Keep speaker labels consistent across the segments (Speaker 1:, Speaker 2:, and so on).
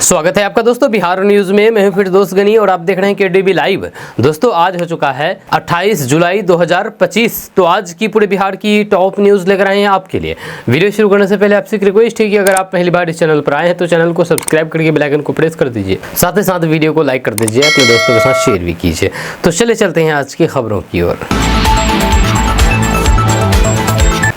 Speaker 1: स्वागत है आपका दोस्तों बिहार न्यूज में। मैं हूं फिर दोस्त गनी और आप देख रहे हैं केडीबी लाइव। दोस्तों आज हो चुका है 28 जुलाई 2025। तो आज की पूरे बिहार की टॉप न्यूज लेकर आए हैं आपके लिए। वीडियो शुरू करने से पहले आपसे एक रिक्वेस्ट है कि अगर आप पहली बार इस चैनल पर आए हैं तो चैनल को सब्सक्राइब करके बेल आइकन को प्रेस कर दीजिए। साथ ही साथ वीडियो को लाइक कर दीजिए, अपने दोस्तों के साथ शेयर भी कीजिए। तो चले चलते हैं आज की खबरों की ओर।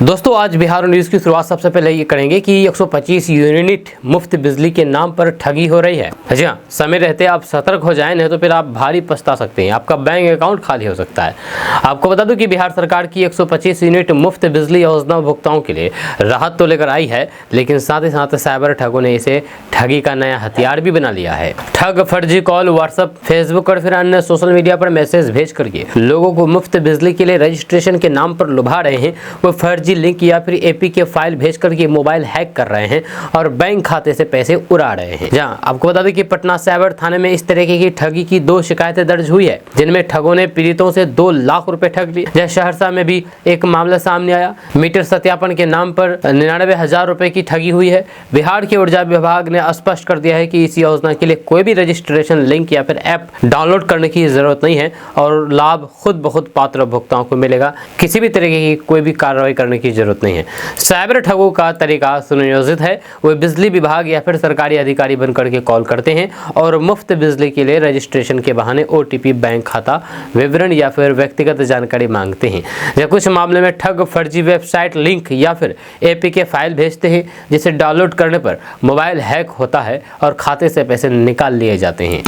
Speaker 1: दोस्तों आज बिहार न्यूज़ की शुरुआत सबसे पहले ये करेंगे कि 125 यूनिट मुफ्त बिजली के नाम पर ठगी हो रही है। जी हाँ, समय रहते आप सतर्क हो जाएं, नहीं तो फिर आप भारी पछता सकते हैं, आपका बैंक अकाउंट खाली हो सकता है। आपको बता दूं कि बिहार सरकार की 125 यूनिट मुफ्त बिजली योजना उपभोक्ताओं के लिए राहत तो लेकर आई है, लेकिन साथ ही साथ साइबर ठगों ने इसे ठगी का नया हथियार भी बना लिया है। ठग फर्जी कॉल, व्हाट्सएप, फेसबुक और फिर अन्य सोशल मीडिया पर मैसेज भेज करके लोगों को मुफ्त बिजली के लिए रजिस्ट्रेशन के नाम पर लुभा रहे हैं। वो फर्जी लिंक या फिर एपीके फाइल भेज करके मोबाइल हैक कर रहे हैं और बैंक खाते से पैसे उड़ा रहे हैं। जहां आपको बता दें कि पटना साइबर थाने में इस तरीके की ठगी की 2 शिकायतें दर्ज हुई है, जिनमें ठगों ने पीड़ितों से 2 लाख रुपए ठग लिए। जैसे सहरसा में भी एक मामला सामने आया, मीटर सत्यापन के नाम पर 99,000 रुपए की ठगी हुई है। बिहार के ऊर्जा विभाग ने स्पष्ट कर दिया है कि इस योजना के लिए कोई भी रजिस्ट्रेशन लिंक या फिर ऐप डाउनलोड करने की जरूरत नहीं है और लाभ खुद ब खुद पात्र उपभोक्ताओं को मिलेगा। किसी भी तरीके की कोई भी कार्रवाई करने की जरूरत नहीं है। साइबर ठगों का तरीका सुनियोजित है। वे बिजली विभाग या फिर सरकारी अधिकारी बनकर के कॉल करते हैं और मुफ्त बिजली के लिए रजिस्ट्रेशन के बहाने ओटीपी, बैंक खाता विवरण या फिर व्यक्तिगत जानकारी मांगते हैं। या कुछ मामले में ठग फर्जी वेबसाइट लिंक या फिर एपीके फाइल भेजते हैं, जिसे डाउनलोड करने पर मोबाइल हैक होता है और खाते से पैसे निकाल लिए जाते हैं।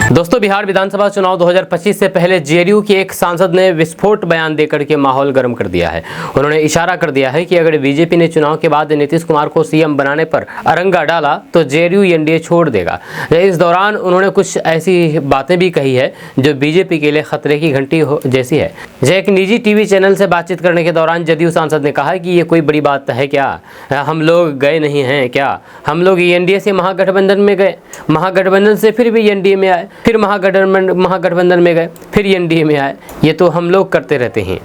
Speaker 1: दोस्तों बिहार विधानसभा चुनाव 2025 से पहले जेडीयू के एक सांसद ने विस्फोट बयान देकर के माहौल गर्म कर दिया है। उन्होंने इशारा कर दिया है कि अगर बीजेपी ने चुनाव के बाद नीतीश कुमार को सीएम बनाने पर अरंगा डाला तो जेडीयू एनडीए छोड़ देगा। इस दौरान उन्होंने कुछ ऐसी बातें भी कही है जो बीजेपी के लिए खतरे की घंटी जैसी है। एक निजी टीवी चैनल से बातचीत करने के दौरान जदयू सांसद ने कहा कि ये कोई बड़ी बात है क्या, हम लोग गए नहीं हैं क्या, हम लोग एनडीए से महागठबंधन में गए, महागठबंधन से फिर भी एनडीए में आए, फिर महागठबंधन में गए, फिर एनडीए में आए, ये तो हम लोग करते रहते हैं।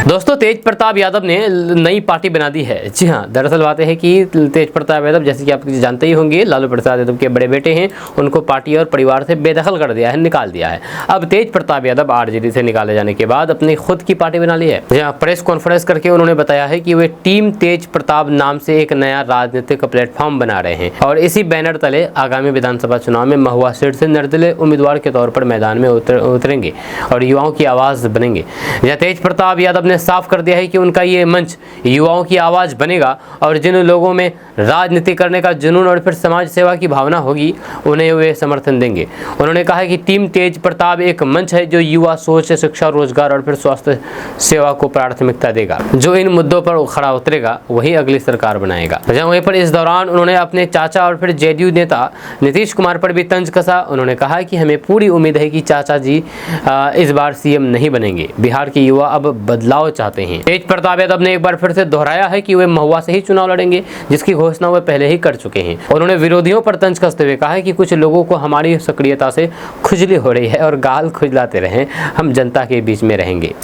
Speaker 1: दोस्तों तेज प्रताप यादव ने नई पार्टी बना दी है। जी हाँ, दरअसल बात है कि तेज प्रताप यादव, जैसे कि आप जानते ही होंगे, लालू प्रसाद यादव के बड़े बेटे हैं, उनको पार्टी और परिवार से बेदखल कर दिया है, निकाल दिया है। अब तेज प्रताप यादव आरजेडी से निकाले जाने के बाद अपनी खुद की पार्टी बना ली है। जहाँ प्रेस कॉन्फ्रेंस करके उन्होंने बताया है कि वे टीम तेज प्रताप नाम से एक नया राजनीतिक प्लेटफॉर्म बना रहे हैं और इसी बैनर तले आगामी विधानसभा चुनाव में महुआ सीट से निर्दलीय उम्मीदवार के तौर पर मैदान में उतरेंगे और युवाओं की आवाज बनेंगे। तेज प्रताप यादव ने साफ कर दिया है कि उनका ये मंच युवाओं की आवाज बनेगा और जिन लोगों में राजनीति करने का जुनून और फिर समाज सेवा की भावना होगी उन्हें वे समर्थन देंगे। उन्होंने कहा कि टीम तेज प्रताप एक मंच है जो युवा सोच, शिक्षा, रोजगार और फिर स्वास्थ्य सेवा को प्राथमिकता देगा। जो इन मुद्दों पर खड़ा उतरेगा वही अगली सरकार बनाएगा। वहीं पर इस दौरान उन्होंने अपने चाचा और फिर जेडीयू नेता नीतीश कुमार पर भी तंज कसा। उन्होंने कहा कि हमें पूरी उम्मीद है कि चाचा जी इस बार सीएम नहीं बनेंगे। बिहार के युवा अब बदलाव चाहते हैं। तेज प्रताप यादव ने एक बार फिर से दोहराया है कि वे महुआ से ही चुनाव लड़ेंगे, जिसकी घोषणा वे पहले ही कर चुके हैं। उन्होंने विरोधियों पर तंज कसते हुए कहा है कि कुछ लोगों को हमारी सक्रियता से खुजली हो रही है और गाल खुजलाते रहें, हम जनता के बीच में रहेंगे।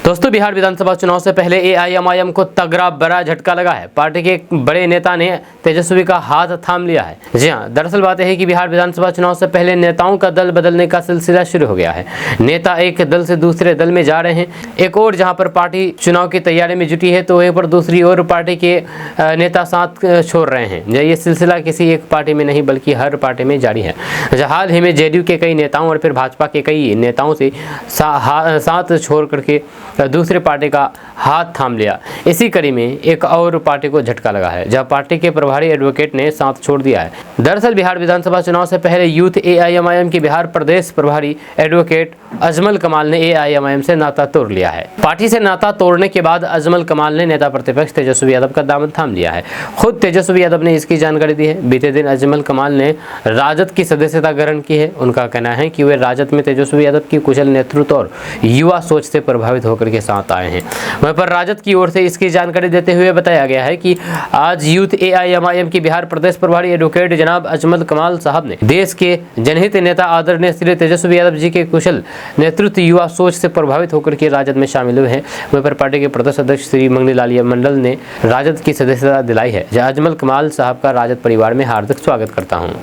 Speaker 1: दोस्तों बिहार विधानसभा चुनाव से पहले एआईएमआईएम को तगड़ा बड़ा झटका लगा है। पार्टी के एक बड़े नेता ने तेजस्वी का हाथ थाम लिया है। जी हाँ, दरअसल बात है कि बिहार विधानसभा चुनाव से पहले नेताओं का दल बदलने का सिलसिला शुरू हो गया है। नेता एक दल से दूसरे दल में जा रहे हैं। एक और जहां पर पार्टी चुनाव की तैयारी में जुटी है तो वहीं पर दूसरी ओर पार्टी के नेता साथ छोड़ रहे हैं। ये सिलसिला किसी एक पार्टी में नहीं बल्कि हर पार्टी में जारी है। हाल ही में जेडीयू के कई नेताओं और फिर भाजपा के कई नेताओं से साथ छोड़ करके दूसरे पार्टी का हाथ थाम लिया। इसी कड़ी में एक और पार्टी को झटका लगा है, जहां पार्टी के प्रभारी एडवोकेट ने साथ छोड़ दिया है। दरअसल बिहार विधानसभा चुनाव से पहले यूथ एआईएमआईएम के बिहार प्रदेश प्रभारी एडवोकेट अजमल कमाल ने एआईएमआईएम से नाता तोड़ लिया है। पार्टी से नाता तोड़ने के बाद अजमल कमाल ने नेता प्रतिपक्ष तेजस्वी यादव का दामन थाम लिया है। खुद तेजस्वी यादव ने इसकी जानकारी दी है। बीते दिन अजमल कमाल ने राजद की सदस्यता ग्रहण की है। उनका कहना है कि वे राजद में तेजस्वी यादव की कुशल नेतृत्व और युवा सोच से प्रभावित होकर लेकर के साथ आए हैं। वहीं पर राजद की ओर से इसकी जानकारी देते हुए बताया गया है कि आज यूथ AIMIM के बिहार प्रदेश प्रभारी एडवोकेट जनाब अजमल कमाल साहब ने देश के जनहित नेता आदरणीय श्री तेजस्वी यादव जी के कुशल नेतृत्व, युवा सोच से प्रभावित होकर के राजद में शामिल हुए हैं। वहीं पर पार्टी के प्रदेश अध्यक्ष श्री मंगनी लाल मंडल ने राजद की सदस्यता दिलाई है। अजमल कमाल साहब का राजद परिवार में हार्दिक स्वागत करता हूँ।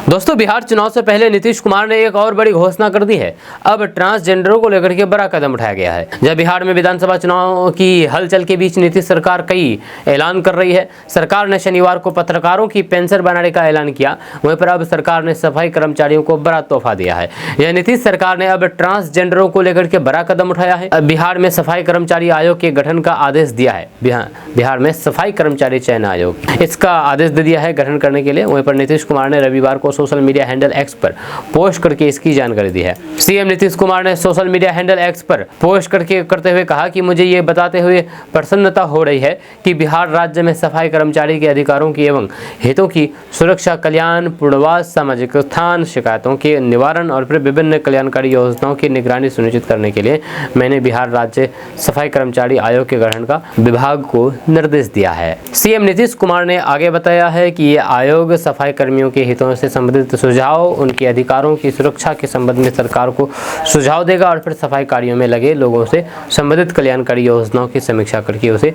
Speaker 1: दोस्तों, बिहार चुनाव से पहले नीतीश कुमार ने एक और बड़ी घोषणा कर दी है। अब ट्रांसजेंडरों को लेकर के बड़ा कदम उठाया गया है। जब बिहार में विधानसभा चुनाव की हलचल के बीच नीतीश सरकार कई ऐलान कर रही है। सरकार ने शनिवार को पत्रकारों की पेंशन बनाने का ऐलान किया। वहीं पर अब सरकार ने सफाई कर्मचारियों को बड़ा तोहफा दिया है। यह नीतीश सरकार ने अब ट्रांसजेंडरों को लेकर के बड़ा कदम उठाया है। अब बिहार में सफाई कर्मचारी आयोग के गठन का आदेश दिया है। बिहार में सफाई कर्मचारी चयन आयोग, इसका आदेश दे दिया है गठन करने के लिए। वहीं पर नीतीश कुमार ने रविवार को सोशल मीडिया हैंडल एक्स पर पोस्ट करके इसकी जानकारी दी है। सीएम नीतीश कुमार ने सोशल मीडिया हैंडल एक्स पर पोस्ट करते हुए कहा कि मुझे ये बताते हुए प्रसन्नता हो रही है कि बिहार राज्य में सफाई कर्मचारी के अधिकारों की एवं हितों की सुरक्षा, कल्याण, पुनर्वास, सामाजिक उत्थान, शिकायतों के निवारण और फिर विभिन्न कल्याणकारी योजनाओं की निगरानी सुनिश्चित करने के लिए मैंने बिहार राज्य सफाई कर्मचारी आयोग के गठन का विभाग को निर्देश दिया है। सीएम नीतीश कुमार ने आगे बताया है कि ये आयोग सफाई कर्मियों के हितों से संबंधित सुझाव, उनके अधिकारों की सुरक्षा के संबंध में सरकार को सुझाव देगा और फिर सफाई कार्यों में लगे लोगों से संबंधित कल्याणकारी योजनाओं की समीक्षा करके उसे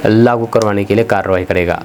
Speaker 1: लागू करवाने के लिए कार्रवाई करेगा।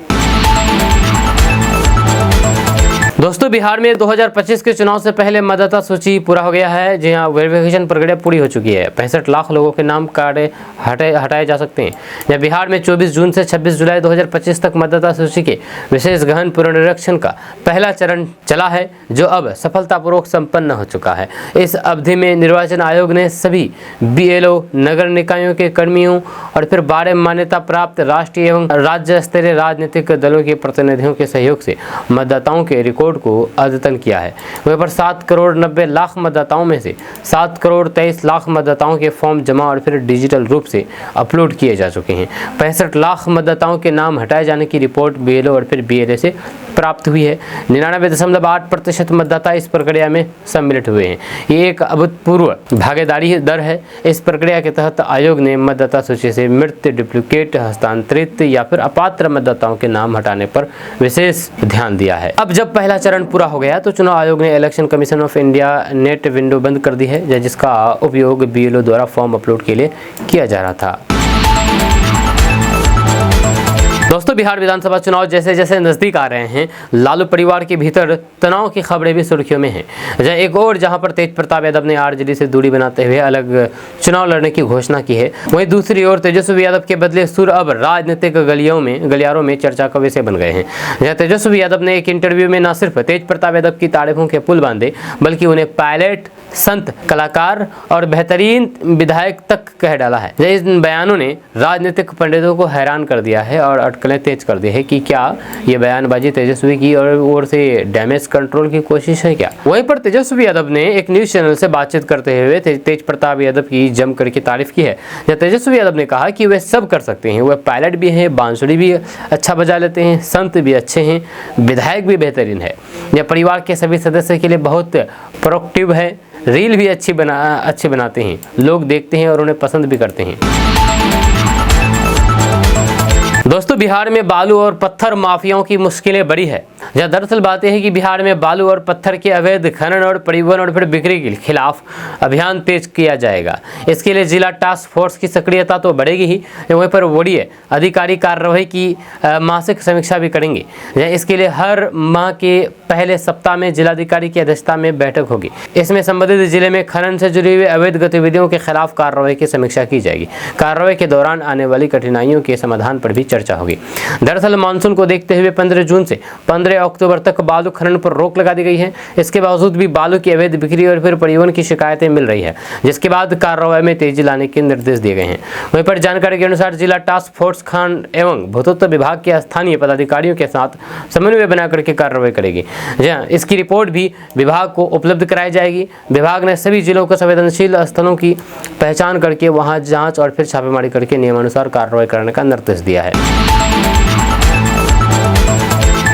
Speaker 1: दोस्तों, बिहार में 2025 के चुनाव से पहले मतदाता सूची पूरा हो गया है। जी हाँ, वेरिफिकेशन प्रक्रिया पूरी हो चुकी है। 65 लाख लोगों के नाम हटाए जा सकते हैं। जब बिहार में 24 जून से 26 जुलाई 2025 तक मतदाता सूची के विशेष गहन पुनरीक्षण का पहला चरण चला है, जो अब सफलतापूर्वक संपन्न हो चुका है। इस अवधि में निर्वाचन आयोग ने सभी BLO, नगर निकायों के कर्मियों और फिर 12 मान्यता प्राप्त राष्ट्रीय एवं राज्य स्तरीय राजनीतिक दलों के प्रतिनिधियों के सहयोग से मतदाताओं के रिकॉर्ड को अद्यतन किया है। वहीं पर 7 करोड़ 90 लाख मतदाताओं में से 7 करोड़ 23 लाख मतदाताओं के फॉर्म जमा और फिर डिजिटल रूप से अपलोड किए जा चुके हैं। 65 लाख मतदाताओं के नाम हटाए जाने की रिपोर्ट BLO और फिर BLA से प्राप्त हुई है। 99.8% मतदाता इस प्रक्रिया में सम्मिलित हुए हैं। ये एक अभूतपूर्व भागीदारी दर है। इस प्रक्रिया के तहत आयोग ने मतदाता सूची से मृत, डुप्लीकेट, हस्तांतरित या फिर अपात्र मतदाताओं के नाम हटाने पर विशेष ध्यान दिया है। अब जब पहला चरण पूरा हो गया तो चुनाव आयोग ने election commission of India net window बंद कर दी है, जिसका उपयोग BLO द्वारा फॉर्म अपलोड के लिए किया जा रहा था। दोस्तों, बिहार विधानसभा चुनाव जैसे जैसे नजदीक आ रहे हैं, लालू परिवार के भीतर तनाव की खबरें भी सुर्खियों में हैं। एक और जहां पर तेज प्रताप यादव ने RJD से दूरी बनाते हुए अलग चुनाव लड़ने की घोषणा की है, वहीं दूसरी ओर तेजस्वी यादव के बदले सुर अब राजनीतिक गलियारों में चर्चा का विषय बन गए हैं। जहां तेजस्वी यादव ने एक इंटरव्यू में न सिर्फ तेज प्रताप यादव की तारीफों के पुल बांधे, बल्कि उन्हें पायलट, संत, कलाकार और बेहतरीन विधायक तक कह डाला है। इन बयानों ने राजनीतिक पंडितों को हैरान कर दिया है और अटकलें तेज कर दी है कि क्या ये बयानबाजी तेजस्वी की ओर से डैमेज कंट्रोल की कोशिश है क्या। वहीं पर तेजस्वी यादव ने एक न्यूज चैनल से बातचीत करते हुए तेज प्रताप यादव की जम करके तारीफ की है। तेजस्वी यादव ने कहा कि वे सब कर सकते हैं, वे पायलट भी हैं, बांसुरी भी अच्छा बजा लेते हैं, संत भी अच्छे हैं, विधायक भी बेहतरीन है, यह परिवार के सभी सदस्य के लिए बहुत प्रोडक्टिव है, रील भी अच्छे बनाते हैं, लोग देखते हैं और उन्हें पसंद भी करते हैं। दोस्तों, बिहार में बालू और पत्थर माफियाओं की मुश्किलें बड़ी है। जहाँ दरअसल बात यह है कि बिहार में बालू और पत्थर के अवैध खनन और परिवहन और फिर बिक्री के खिलाफ अभियान तेज किया जाएगा। इसके लिए जिला टास्क फोर्स की सक्रियता तो बढ़ेगी ही, वहीं पर वरीय अधिकारी कार्रवाई की मासिक समीक्षा भी करेंगे। इसके लिए हर माह के पहले सप्ताह में जिलाधिकारी की अध्यक्षता में बैठक होगी। इसमें संबंधित जिले में खनन से जुड़ी हुई अवैध गतिविधियों के खिलाफ कार्रवाई की समीक्षा की जाएगी। कार्रवाई के दौरान आने वाली कठिनाइयों के समाधान पर भी चर्चा होगी। दरअसल मानसून को देखते हुए 15 जून से 15 अक्टूबर तक बालू खनन पर रोक लगा दी गई है। इसके बावजूद भी बालू की अवैध बिक्री और फिर परिवहन की शिकायतें मिल रही है, जिसके बाद कार्रवाई में तेजी लाने के निर्देश दिए गए हैं। वहीं पर जानकारी के अनुसार जिला टास्क फोर्स खान एवं भूतत्व विभाग के स्थानीय पदाधिकारियों के साथ समन्वय बना करके कार्रवाई करेगी। इसकी रिपोर्ट भी विभाग को उपलब्ध कराई जाएगी। विभाग ने सभी जिलों को संवेदनशील स्थलों की पहचान करके वहां जांच और फिर छापेमारी करके नियमानुसार कार्रवाई करने का निर्देश दिया है।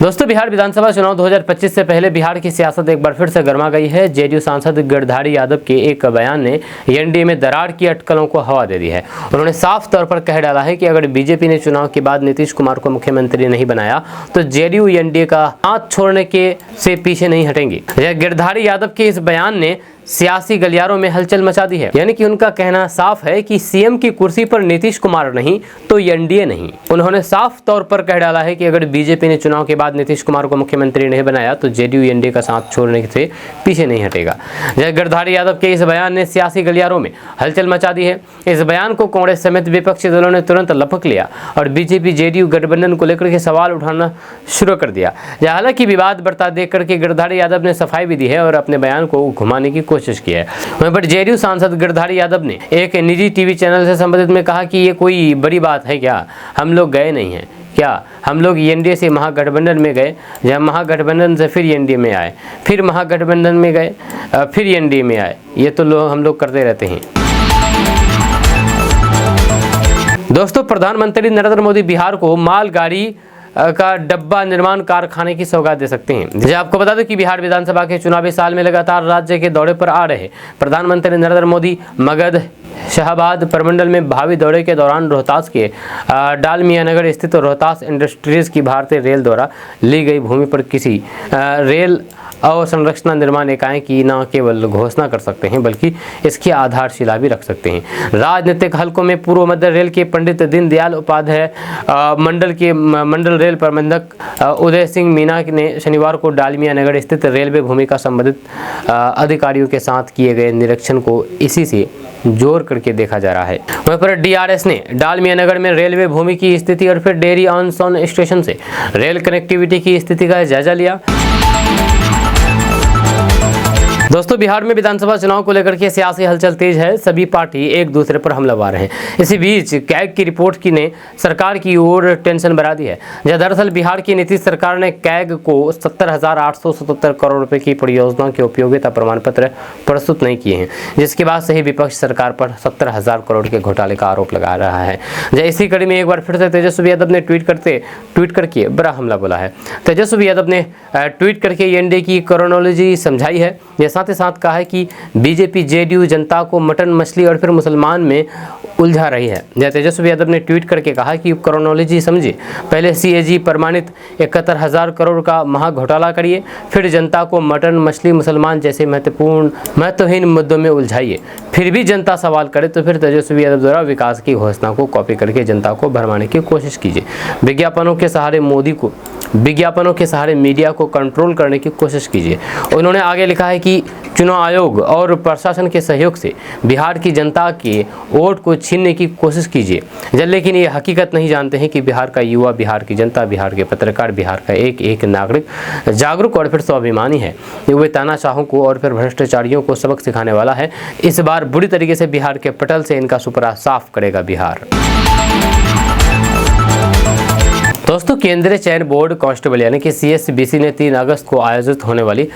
Speaker 1: दोस्तों, बिहार विधानसभा चुनाव 2025 से पहले बिहार की सियासत एक बार फिर से गर्मा गई है। जेडीयू सांसद गिरधारी यादव के एक बयान ने एनडीए में दरार की अटकलों को हवा दे दी है। उन्होंने साफ तौर पर कह डाला है कि अगर बीजेपी ने चुनाव के बाद नीतीश कुमार को मुख्यमंत्री नहीं बनाया तो जेडीयू एनडीए का हाथ छोड़ने के से पीछे नहीं हटेंगी। गिरधारी यादव के इस बयान ने सियासी गलियारों में हलचल मचा दी है। यानी कि उनका कहना साफ है कि सीएम की कुर्सी पर नीतीश कुमार नहीं तो एनडीए नहीं। उन्होंने साफ तौर पर कह डाला है कि अगर बीजेपी ने चुनाव के बाद नीतीश कुमार को मुख्यमंत्री नहीं बनाया तो जेडीयू एनडीए का साथ छोड़ने से पीछे नहीं हटेगा। गिरधारी यादव के इस बयान ने सियासी गलियारों में हलचल मचा दी है। इस बयान को कांग्रेस समेत विपक्षी दलों ने तुरंत लपक लिया और बीजेपी जेडीयू गठबंधन को लेकर के सवाल उठाना शुरू कर दिया। हालांकि विवाद बढ़ता देख करके गिरधारी यादव ने सफाई भी दी है और अपने बयान को घुमाने की कोशिश की है। वहीं पर जेडीयू सांसद गिरधारी यादव ने एक निजी टीवी चैनल से संबंधित में कहा कि ये कोई बड़ी बात है क्या, हम लोग गए नहीं हैं क्या, हम लोग एनडीए से महागठबंधन में गए, जब महागठबंधन से फिर एनडीए में आए, फिर महागठबंधन में गए, फिर एनडीए में आए, ये तो हम लोग करते रहते हैं। दोस्तों, प्रधानमंत्री नरेंद्र मोदी बिहार को मालगाड़ी का डब्बा निर्माण कारखाने की सौगात दे सकते हैं। जैसे आपको बता दें कि बिहार विधानसभा के चुनावी साल में लगातार राज्य के दौरे पर आ रहे प्रधानमंत्री नरेंद्र मोदी मगध शाहबाद प्रमंडल में भावी दौरे के दौरान रोहतास के डालमियानगर स्थित रोहतास इंडस्ट्रीज की भारतीय रेल द्वारा ली गई भूमि पर किसी रेल अवसंरचना निर्माण इकाई की न केवल घोषणा कर सकते हैं बल्कि इसकी आधारशिला भी रख सकते हैं। राजनीतिक हलकों में पूर्व मध्य रेल के पंडित दीनदयाल उपाध्याय मंडल रेल प्रबंधक उदय सिंह मीना ने शनिवार को डालमियानगर स्थित रेलवे भूमि का संबंधित अधिकारियों के साथ किए गए निरीक्षण को इसी से जोड़ करके देखा जा रहा है। वहीं पर डीआरएस ने डालमियानगर में रेलवे भूमि की स्थिति और फिर डेरी ऑन सोन स्टेशन से रेल कनेक्टिविटी की स्थिति का जायजा लिया। दोस्तों, बिहार में विधानसभा चुनाव को लेकर के सियासी हलचल तेज है। सभी पार्टी एक दूसरे पर हमलावर हैं। इसी बीच कैग की रिपोर्ट की ने सरकार की ओर टेंशन बढ़ा दी है। दरअसल बिहार की नीतीश सरकार ने कैग को 70,877 करोड़ रुपए की परियोजना के उपयोगिता प्रमाण पत्र प्रस्तुत नहीं किए हैं, जिसके बाद से ही विपक्ष सरकार पर 70,000 करोड़ के घोटाले का आरोप लगा रहा है। इसी कड़ी में एक बार फिर से तेजस्वी यादव ने ट्वीट करके बड़ा हमला बोला है। तेजस्वी यादव ने ट्वीट करके एनडीए की क्रोनोलॉजी समझाई है। साथ ही साथ कहा है कि बीजेपी जेडीयू जनता को मटन मछली और फिर मुसलमान में उलझा रही है। तेजस्वी यादव ने ट्वीट करके कहा कि क्रोनोलॉजी समझिए, पहले सीएजी प्रमाणित 71,000 करोड़ का महा घोटाला करिए, फिर जनता को मटन मछली मुसलमान जैसे महत्वहीन मुद्दों में उलझाइए, फिर भी जनता सवाल करे तो फिर तेजस्वी यादव द्वारा विकास की घोषणा को कॉपी करके जनता को भरमाने की कोशिश कीजिए। विज्ञापनों के सहारे मीडिया को कंट्रोल करने की कोशिश कीजिए। उन्होंने आगे लिखा है कि चुनाव आयोग और प्रशासन के सहयोग से बिहार की जनता के वोट को छीनने की कोशिश कीजिए, लेकिन ये हकीकत नहीं जानते हैं कि बिहार का युवा, बिहार की जनता, बिहार के पत्रकार, बिहार का एक एक नागरिक जागरूक और फिर स्वाभिमानी है। वे तानाशाहों को और फिर भ्रष्टाचारियों को सबक सिखाने वाला है। इस बार बुरी तरीके से बिहार के पटल से इनका सुपरा साफ करेगा बिहार। दोस्तों, केंद्रीय चयन बोर्ड कांस्टेबल यानी कि सीएसबीसी ने 3 अगस्त को आयोजित होने वाली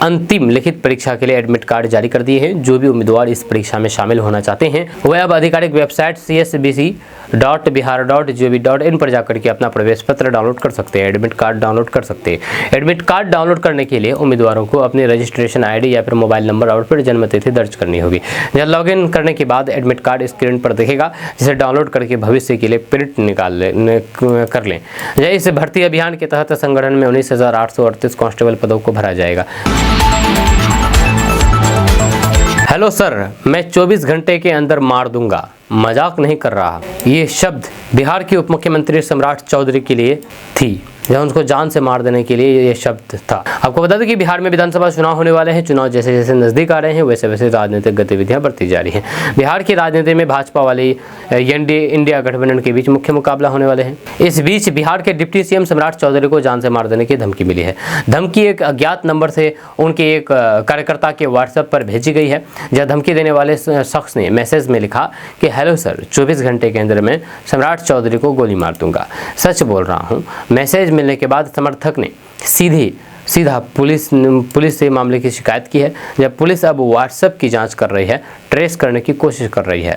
Speaker 1: अंतिम लिखित परीक्षा के लिए एडमिट कार्ड जारी कर दिए हैं। जो भी उम्मीदवार इस परीक्षा में शामिल होना चाहते हैं वह अब आधिकारिक वेबसाइट csbc.bihar.gov.in पर जाकर के अपना प्रवेश पत्र डाउनलोड कर सकते हैं, एडमिट कार्ड डाउनलोड कर सकते हैं। एडमिट कार्ड डाउनलोड करने के लिए उम्मीदवारों को अपनी रजिस्ट्रेशन आईडी या फिर मोबाइल नंबर और फिर जन्मतिथि दर्ज करनी होगी। जब लॉगिन करने के बाद एडमिट कार्ड स्क्रीन पर दिखेगा, जिसे डाउनलोड करके भविष्य के लिए प्रिंट कर लें। इस भर्ती अभियान के तहत संगठन में 19,838 कांस्टेबल पदों को भरा जाएगा। हेलो सर, मैं 24 घंटे के अंदर मार दूंगा, मजाक नहीं कर रहा। ये शब्द बिहार के उप मुख्यमंत्री सम्राट चौधरी के लिए थी, जब उनको जान से मार देने के लिए ये शब्द था। आपको बता दें कि बिहार में विधानसभा चुनाव होने वाले हैं। चुनाव जैसे जैसे नजदीक आ रहे हैं वैसे वैसे राजनीतिक गतिविधियां बढ़ती जा रही हैं। बिहार की राजनीति में भाजपा वाली इंडिया गठबंधन के बीच मुख्य मुकाबला होने वाले हैं। इस बीच बिहार के डिप्टी सीएम सम्राट चौधरी को जान से मार देने की धमकी मिली है। धमकी एक अज्ञात नंबर से उनके एक कार्यकर्ता के व्हाट्सएप पर भेजी गई है। जब धमकी देने वाले शख्स ने मैसेज में लिखा कि हेलो सर, 24 घंटे के अंदर मैं सम्राट चौधरी को गोली मार दूंगा, सच बोल रहा हूँ। मैसेज मिलने के बाद समर्थक ने सीधा पुलिस से मामले की शिकायत की है। जब पुलिस अब व्हाट्सएप की जांच कर रही है, ट्रेस करने की कोशिश कर रही है।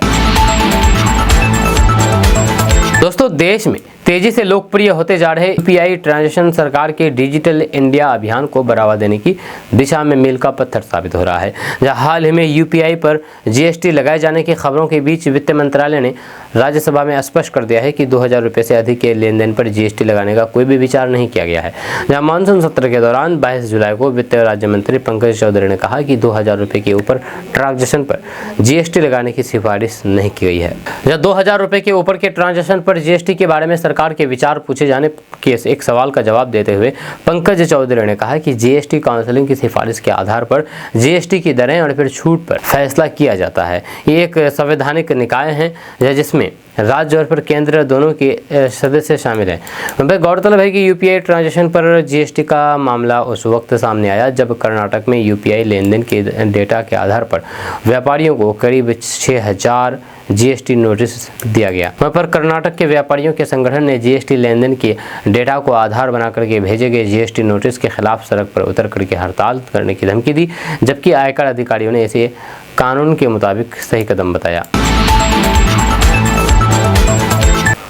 Speaker 1: दोस्तों, देश में तेजी से लोकप्रिय होते जा रहे यूपीआई ट्रांजैक्शन सरकार के डिजिटल इंडिया अभियान को बढ़ावा देने की दिशा में मील का पत्थर साबित हो रहा है। जहां हाल ही में यूपीआई पर जीएसटी लगाए जाने की खबरों के बीच वित्त मंत्रालय ने राज्यसभा में स्पष्ट कर दिया है कि 2000 रुपये से अधिक के लेन देन पर जीएसटी लगाने का कोई भी विचार नहीं किया गया है। जहां मानसून सत्र के दौरान 22 जुलाई को वित्त राज्य मंत्री पंकज चौधरी ने कहा कि 2000 रुपये के ऊपर ट्रांजैक्शन पर जीएसटी लगाने की सिफारिश नहीं की गई है। जब 2000 रुपये के ऊपर के ट्रांजैक्शन पर जीएसटी के बारे में सरकार के विचार पूछे जाने के एक सवाल का जवाब देते हुए पंकज चौधरी ने कहा कि जीएसटी काउंसिल की सिफारिश के आधार पर जीएसटी की दरें और फिर छूट पर फैसला किया जाता है। ये एक संवैधानिक निकाय है जिसमें राज्य और फिर केंद्र दोनों के सदस्य शामिल हैं। गौरतलब है कि यूपीआई ट्रांजैक्शन पर जीएसटी का मामला उस वक्त सामने आया जब कर्नाटक में यूपीआई लेन देन के डेटा के आधार पर व्यापारियों को करीब 6000 जीएसटी नोटिस दिया गया। वहाँ पर कर्नाटक के व्यापारियों के संगठन ने जीएसटी लेन देन के डेटा को आधार बना करके भेजे गए जीएसटी नोटिस के खिलाफ सड़क पर उतर करके हड़ताल करने की धमकी दी, जबकि आयकर अधिकारियों ने इसे कानून के मुताबिक सही कदम बताया।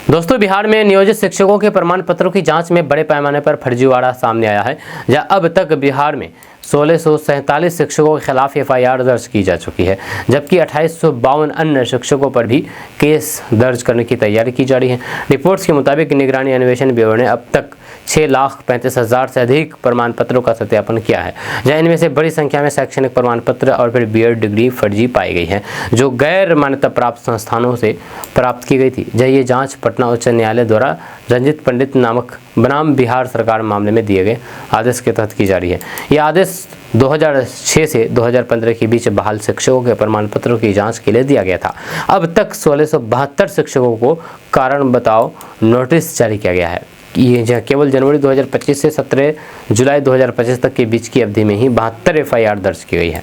Speaker 1: दोस्तों, बिहार में नियोजित शिक्षकों के प्रमाण पत्रों की जांच में बड़े पैमाने पर फर्जीवाड़ा सामने आया है। जहां अब तक बिहार में 1647 शिक्षकों के खिलाफ एफआईआर दर्ज की जा चुकी है, जबकि 2852 अन्य शिक्षकों पर भी केस दर्ज करने की तैयारी की जा रही है। रिपोर्ट्स के मुताबिक निगरानी अन्वेषण ब्यूरो ने अब तक 6,35,000 से अधिक प्रमाण पत्रों का सत्यापन किया है, जहां इनमें से बड़ी संख्या में शैक्षणिक प्रमाण पत्र और फिर बीएड डिग्री फर्जी पाई गई है, जो गैर मान्यता प्राप्त संस्थानों से प्राप्त की गई थी। जहां ये जांच पटना उच्च न्यायालय द्वारा रंजित पंडित नामक बनाम बिहार सरकार मामले में दिए गए आदेश के तहत की जा रही है। यह आदेश 2006 से 2015 के बीच बहाल शिक्षकों के प्रमाण पत्रों की जांच के लिए दिया गया था। अब तक 1672 शिक्षकों को कारण बताओ नोटिस जारी किया गया है। ये केवल जनवरी 2025 से 17 जुलाई 2025 तक के बीच की अवधि में ही 72 एफआईआर दर्ज की गई है।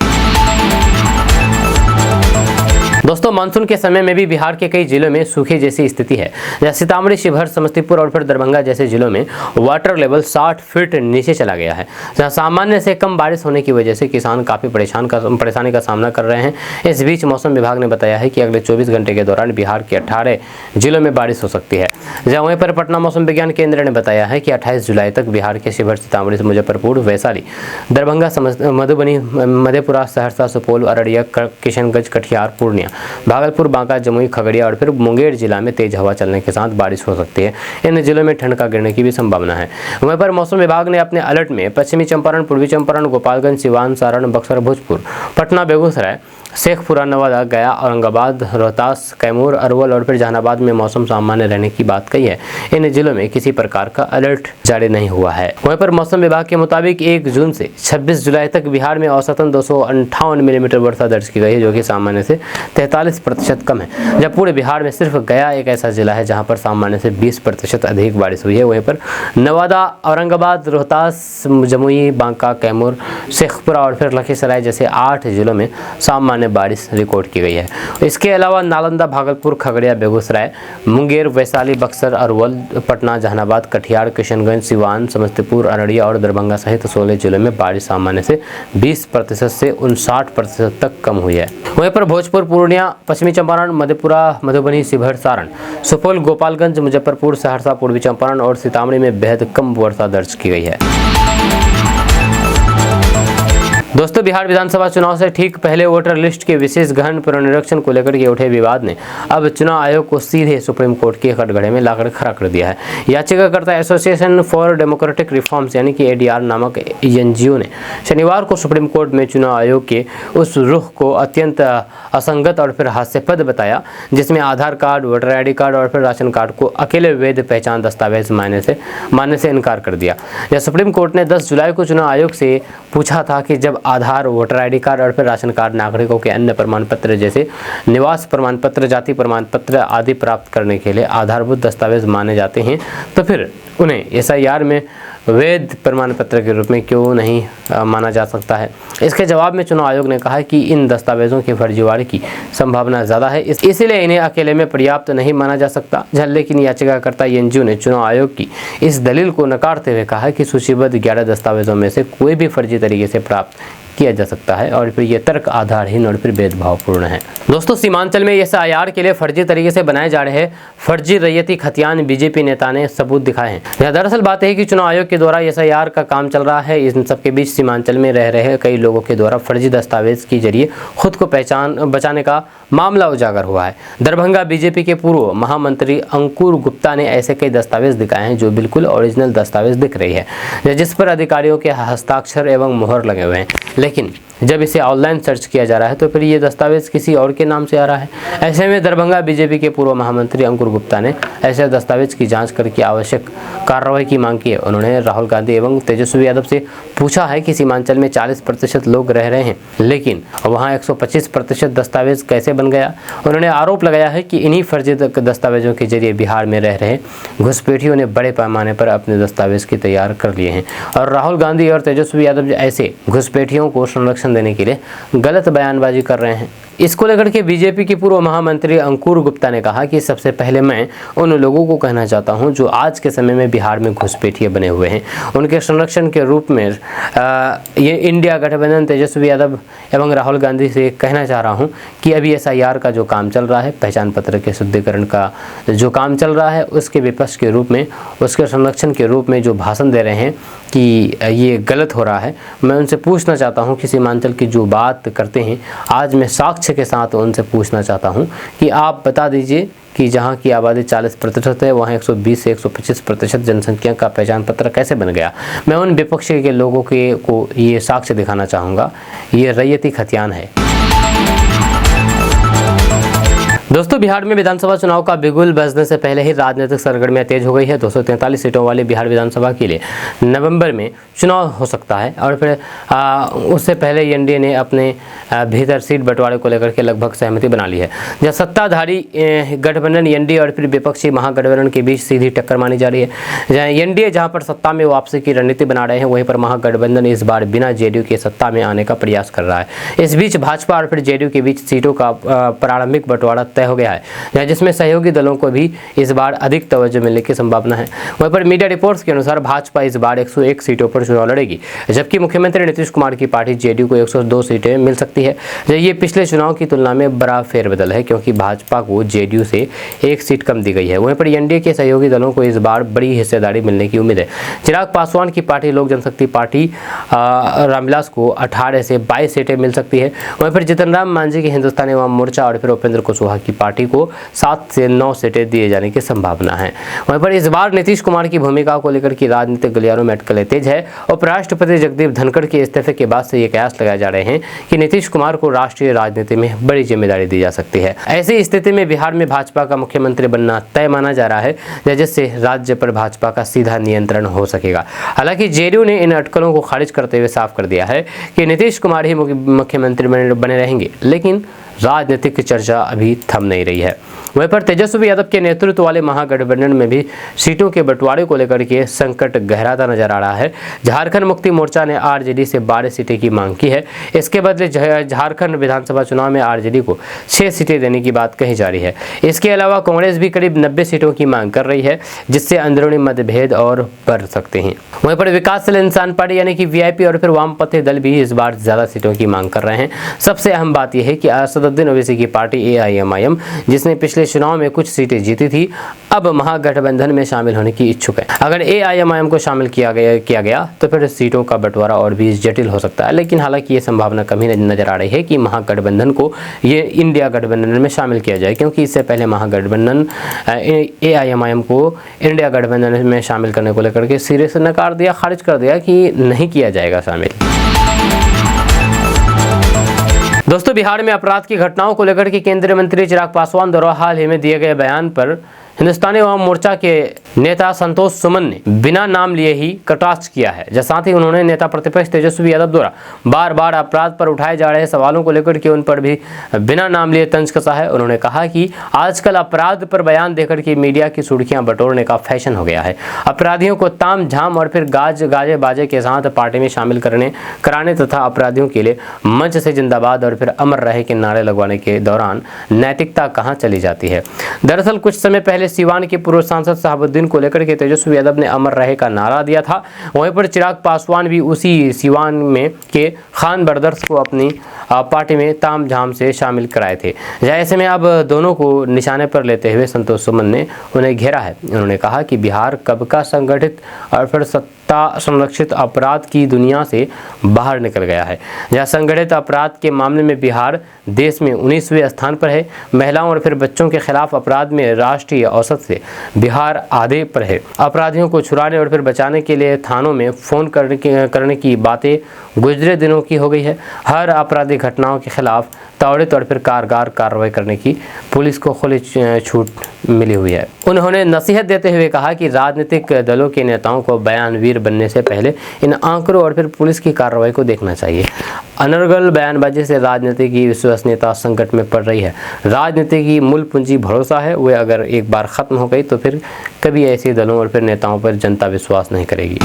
Speaker 1: दोस्तों, मानसून के समय में भी बिहार के कई जिलों में सूखे जैसी स्थिति है। जैसे सीतामढ़ी, शिवहर, समस्तीपुर और फिर दरभंगा जैसे जिलों में वाटर लेवल 60 फीट नीचे चला गया है, जहां सामान्य से कम बारिश होने की वजह से किसान काफ़ी परेशानी का सामना कर रहे हैं। इस बीच मौसम विभाग ने बताया है कि अगले 24 घंटे के दौरान बिहार के 18 जिलों में बारिश हो सकती है। जहाँ वहीं पर पटना मौसम विज्ञान केंद्र ने बताया है कि 28 जुलाई तक बिहार के शिवहर, सीतामढ़ी, मुजफ्फरपुर, वैशाली, दरभंगा, मधुबनी, मधेपुरा, सहरसा, सुपौल, अररिया, किशनगंज, कटिहार, पूर्णिया, भागलपुर, बांका, जमुई, खगड़िया और फिर मुंगेर जिला में तेज हवा चलने के साथ बारिश हो सकती है। इन जिलों में ठंड का गिरने की भी संभावना है। वहीं पर मौसम विभाग ने अपने अलर्ट में पश्चिमी चंपारण, पूर्वी चंपारण, गोपालगंज, सिवान, सारण, बक्सर, भोजपुर, पटना, बेगूसराय, शेखपुरा, नवादा, गया, औरंगाबाद, रोहतास, कैमूर, अरवल और फिर जहानाबाद में मौसम सामान्य रहने की बात कही है। इन जिलों में किसी प्रकार का अलर्ट जारी नहीं हुआ है। वहीं पर मौसम विभाग के मुताबिक 1 जून से 26 जुलाई तक बिहार में औसतन 258 मिलीमीटर वर्षा दर्ज की गई है, जो कि सामान्य से 43% कम है। जब पूरे बिहार में सिर्फ गया एक ऐसा जिला है जहाँ पर सामान्य से 20% अधिक बारिश हुई है। वहीं पर नवादा, औरंगाबाद, रोहतास, जमुई, बांका, कैमूर, शेखपुरा और फिर लखीसराय जैसे 8 जिलों में सामान्य बारिश रिकॉर्ड की गई है। इसके अलावा नालंदा, भागलपुर, खगड़िया, बेगूसराय, मुंगेर, वैशाली, बक्सर, अरवल, पटना, जहानाबाद, कटिहार, किशनगंज, सिवान, समस्तीपुर, अररिया और दरभंगा सहित 16 जिलों में बारिश सामान्य से 20% से 59% तक कम हुई है। वहीं पर भोजपुर, पूर्णिया, पश्चिमी चंपारण, मधेपुरा, मधुबनी, शिवहर, सारण, सुपौल, गोपालगंज, मुजफ्फरपुर, सहरसा, पूर्वी चंपारण और सीतामढ़ी में बेहद कम वर्षा दर्ज की गई है। दोस्तों, बिहार विधानसभा चुनाव से ठीक पहले वोटर लिस्ट के विशेष गहन पुनरीक्षण को लेकर के उठे विवाद ने अब चुनाव आयोग को सीधे सुप्रीम कोर्ट के कटघरे में लाकर खड़ा कर दिया है। याचिकाकर्ता एसोसिएशन फॉर डेमोक्रेटिक रिफॉर्म्स यानी कि एडीआर नामक एनजीओ ने शनिवार को सुप्रीम कोर्ट में चुनाव आयोग के उस रुख को अत्यंत असंगत और फिर हास्यास्पद बताया, जिसमें आधार कार्ड, वोटर आईडी कार्ड और फिर राशन कार्ड को अकेले वैध पहचान दस्तावेज मानने से इनकार कर दिया। यह सुप्रीम कोर्ट ने 10 जुलाई को चुनाव आयोग से पूछा था कि जब आधार, वोटर आईडी कार्ड और फिर राशन कार्ड नागरिकों के अन्य प्रमाण पत्र जैसे निवास प्रमाण पत्र, जाति प्रमाण पत्र आदि प्राप्त करने के लिए आधारभूत दस्तावेज माने जाते हैं, तो फिर उन्हें एसआईआर में वैध प्रमाण पत्र के रूप में क्यों नहीं माना जा सकता है। इसके जवाब में चुनाव आयोग ने कहा कि इन दस्तावेजों के फर्जीवाड़े की संभावना ज़्यादा है, इसलिए इन्हें अकेले में पर्याप्त नहीं माना जा सकता। लेकिन याचिकाकर्ता एनजीओ ने चुनाव आयोग की इस दलील को नकारते हुए कहा कि सूचीबद्ध 11 दस्तावेजों में से कोई भी फर्जी तरीके से प्राप्त किया जा सकता है और फिर ये तर्क आधारहीन और फिर भेदभावपूर्ण है। दोस्तों, सीमांचल में SIR के लिए फर्जी तरीके से बनाए जा रहे फर्जी रैयती खतियान बीजेपी नेता ने सबूत दिखाए हैं। दरअसल बात है कि चुनाव आयोग के द्वारा SIR का काम चल रहा है। इन सबके बीच सीमांचल में रह रहे कई लोगों के द्वारा फर्जी दस्तावेज के जरिए खुद को बचाने का मामला उजागर हुआ है। दरभंगा बीजेपी के पूर्व महामंत्री अंकुर गुप्ता ने ऐसे कई दस्तावेज दिखाए हैं जो बिल्कुल ओरिजिनल दस्तावेज दिख रही है, जिस पर अधिकारियों के हस्ताक्षर एवं मोहर लगे हुए हैं, लेकिन जब इसे ऑनलाइन सर्च किया जा रहा है तो फिर ये दस्तावेज किसी और के नाम से आ रहा है। ऐसे में दरभंगा बीजेपी के पूर्व महामंत्री अंकुर गुप्ता ने ऐसे दस्तावेज की जांच करके आवश्यक कार्रवाई की मांग की है। उन्होंने राहुल गांधी एवं तेजस्वी यादव से पूछा है कि सीमांचल में 40% लोग रह रहे हैं, लेकिन वहाँ 125% दस्तावेज कैसे बन गया। उन्होंने आरोप लगाया है कि इन्हीं फर्जी दस्तावेजों के जरिए बिहार में रह रहे घुसपैठियों ने बड़े पैमाने पर अपने दस्तावेज की तैयार कर लिए हैं और राहुल गांधी और तेजस्वी यादव ऐसे घुसपैठियों को संरक्षण देने के लिए गलत बयानबाजी कर रहे हैं। इसको लेकर के बीजेपी के पूर्व महामंत्री अंकुर गुप्ता ने कहा कि सबसे पहले मैं उन लोगों को कहना चाहता हूं जो आज के समय में बिहार में घुसपैठिए बने हुए हैं, उनके संरक्षण के रूप में ये इंडिया गठबंधन तेजस्वी यादव एवं राहुल गांधी से कहना चाह रहा हूं कि अभी SIR का जो काम चल रहा है, पहचान पत्र के शुद्धिकरण का जो काम चल रहा है, उसके विपक्ष के रूप में, उसके संरक्षण के रूप में जो भाषण दे रहे हैं कि ये गलत हो रहा है, मैं उनसे पूछना चाहता हूँ कि सीमांचल की जो बात करते हैं, आज मैं साक्ष्य के साथ उनसे पूछना चाहता हूं कि आप बता दीजिए कि जहां की आबादी 40% है वहां 120 से 125% जनसंख्या का पहचान पत्र कैसे बन गया। मैं उन विपक्षी के लोगों को ये साक्ष्य दिखाना चाहूँगा। ये रैयती खतियान है। दोस्तों, बिहार में विधानसभा चुनाव का बिगुल बजने से पहले ही राजनीतिक सरगर्मियां तेज हो गई है। 243 सीटों वाले बिहार विधानसभा के लिए नवंबर में चुनाव हो सकता है और फिर उससे पहले एनडीए ने अपने भीतर सीट बंटवारे को लेकर के लगभग सहमति बना ली है। जब सत्ताधारी गठबंधन एनडीए और फिर विपक्षी महागठबंधन के बीच सीधी टक्कर मानी जा रही है। एनडीए जहां पर सत्ता में वापसी की रणनीति बना रहे हैं, वहीं पर महागठबंधन इस बार बिना जेडीयू के सत्ता में आने का प्रयास कर रहा है। इस बीच भाजपा और फिर जेडीयू के बीच सीटों का प्रारंभिक बंटवारा तय हो गया है, जिसमें सहयोगी दलों को भी इस बार अधिक तवज्जो मिलने की संभावना है। वहीं पर मीडिया रिपोर्ट्स के अनुसार भाजपा इस बार 101 सीटों पर चुनाव लड़ेगी, जबकि मुख्यमंत्री नीतीश कुमार की पार्टी जेडीयू को 102 सीटें मिल सकती है। ये पिछले चुनाव की तुलना में बड़ा फेरबदल है, क्योंकि भाजपा को जेडीयू से 1 सीट कम दी गई है। वहीं पर एनडीए के सहयोगी दलों को इस बार बड़ी हिस्सेदारी मिलने की उम्मीद है। चिराग पासवान की पार्टी लोक जनशक्ति पार्टी रामविलास को 18 से 22 सीटें मिल सकती है। वहीं पर जीतन राम मांझी की हिंदुस्तानी अवाम मोर्चा और फिर उपेंद्र कुशवाहा की पार्टी को 7 से 9 सीटें दिए जाने की संभावना है। वहीं पर इस बार नीतीश कुमार की भूमिका को लेकर की राजनीतिक गलियारों में अटकलें तेज है। उपराष्ट्रपति जगदीप धनखड़ के इस्तीफे के बाद से ये कयास लगाए जा रहे हैं कि नीतीश कुमार को राष्ट्रीय राजनीति में बड़ी जिम्मेदारी दी जा सकती है। ऐसी स्थिति में बिहार में भाजपा का मुख्यमंत्री बनना तय माना जा रहा है, जिससे राज्य पर भाजपा का सीधा नियंत्रण हो सकेगा। हालांकि जेडीयू ने इन अटकलों को खारिज करते हुए साफ कर दिया है कि नीतीश कुमार ही मुख्यमंत्री बने रहेंगे, लेकिन राजनीतिक चर्चा अभी थम नहीं रही है। वहीं पर तेजस्वी यादव के नेतृत्व वाले महागठबंधन में भी सीटों के बंटवारे को लेकर के संकट गहराता नजर आ रहा है। झारखंड मुक्ति मोर्चा ने आरजेडी से 12 सीटें की मांग की है। इसके बदले झारखंड विधानसभा चुनाव में आरजेडी को 6 सीटें देने की बात कही जा रही है। इसके अलावा कांग्रेस भी करीब 90 सीटों की मांग कर रही है, जिससे अंदरूनी मतभेद और बढ़ सकते हैं। वहीं पर विकासशील इंसान पार्टी यानी कि वीआईपी और फिर वामपंथी दल भी इस बार ज्यादा सीटों की मांग कर रहे हैं। सबसे अहम बात यह है कि असदुद्दीन ओवैसी की पार्टी एआईएमआईएम, जिसने पिछले चुनाव में कुछ सीटें जीती थी, अब महागठबंधन में शामिल होने की इच्छुक है। अगर एआईएमआईएम को शामिल किया गया तो फिर सीटों का बंटवारा और भी जटिल हो सकता है। लेकिन हालांकि ये संभावना कम ही नजर आ रही है कि महागठबंधन को ये इंडिया गठबंधन में शामिल किया जाए, क्योंकि इससे पहले महागठबंधन एआईएमआईएम को इंडिया गठबंधन में शामिल करने को लेकर के सिरे से नकार दिया, खारिज कर दिया कि नहीं किया जाएगा शामिल। दोस्तों, बिहार में अपराध की घटनाओं को लेकर के केंद्रीय मंत्री चिराग पासवान द्वारा हाल ही में दिए गए बयान पर हिंदुस्तानी अवाम मोर्चा के नेता संतोष सुमन ने बिना नाम लिए ही कटाक्ष किया है। साथ ही उन्होंने नेता प्रतिपक्ष तेजस्वी यादव द्वारा बार बार अपराध पर उठाए जा रहे सवालों को लेकर के उन पर भी बिना नाम लिए तंज कसा है। उन्होंने कहा कि आजकल अपराध पर बयान देकर के मीडिया की सुर्खियां बटोरने का फैशन हो गया है। अपराधियों को ताम झाम और फिर गाजे बाजे के साथ पार्टी में शामिल कराने तथा अपराधियों के लिए मंच से जिंदाबाद और फिर अमर रहे के नारे लगवाने के दौरान नैतिकता कहाँ चली जाती है। दरअसल कुछ समय पहले पहले सीवान के पूर्व सांसद शहाबुद्दीन को लेकर के तेजस्वी यादव ने अमर रहे का नारा दिया था। वहीं पर चिराग पासवान भी उसी सीवान में के खान ब्रदर्स को अपनी पार्टी में तामझाम से शामिल कराए थे। ऐसे में अब दोनों को निशाने पर लेते हुए संतोष सुमन ने उन्हें घेरा है। उन्होंने कहा कि बिहार कब का संगठित और फिर सत्ता संरक्षित अपराध की दुनिया से बाहर निकल गया है, जहाँ संगठित अपराध के मामले में बिहार देश में 19वें स्थान पर है। महिलाओं और फिर बच्चों के खिलाफ अपराध में राष्ट्रीय औसत से बिहार आधे पर है। अपराधियों को छुड़ाने और फिर बचाने के लिए थानों में फ़ोन करने की बातें गुजरे दिनों की हो गई है। हर आपराधिक घटनाओं के खिलाफ त्वरित और फिर कारगर कार्रवाई करने की पुलिस को खुली छूट मिली हुई है। उन्होंने नसीहत देते हुए कहा कि राजनीतिक दलों के नेताओं को बयानवीर बनने से पहले इन आंकड़ों और फिर पुलिस की कार्रवाई को देखना चाहिए। अनर्गल बयानबाजी से राजनीति की विश्वसनीयता संकट में पड़ रही है। राजनीति की मूल पूंजी भरोसा है, वह अगर एक बार खत्म हो गई तो फिर कभी ऐसे दलों और फिर नेताओं पर जनता विश्वास नहीं करेगी।